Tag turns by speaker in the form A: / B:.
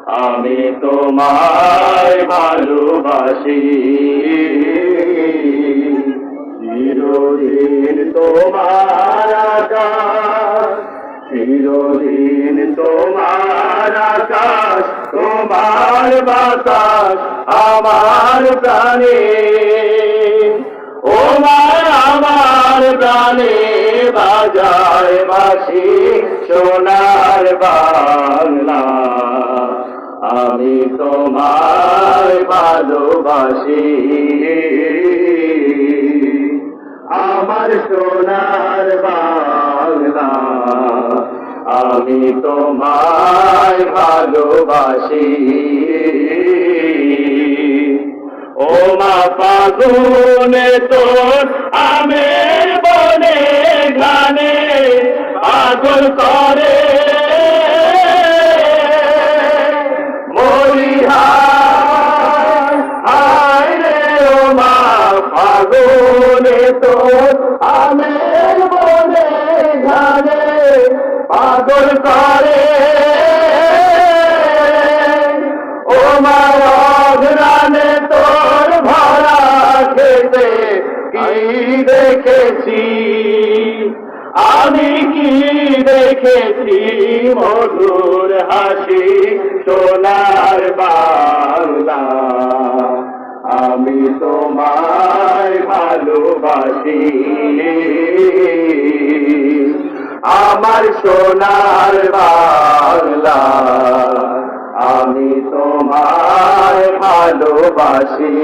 A: আমি তোমায় ভালোবাসি, চিরদিন তোমার আকাশ, চিরদিন তোমার আকাশ, তোমার বাতাস আমার প্রাণে, ও মা আমার প্রাণে বাজায় বাঁশি সোনার বাংলা। আমি তোমায় ভালোবাসি, আমার সোনার বাংলা। আমি তোমায় ভালোবাসি। ও মা ফাগুনে তোর আমের বনে গানে পাগল করে হায় রে, ও মা ফাগুনে তোর আমের বনে গানে পাগল করে, ও মা অঘ্রাণে তোর ভরা খেতে কি দেখেছি, আমি কি দেখেছি, মধুর হাসি সোনার বাংলা। আমি তোমায় ভালোবাসি, আমার সোনার বাংলা। আমি তোমায় ভালোবাসি।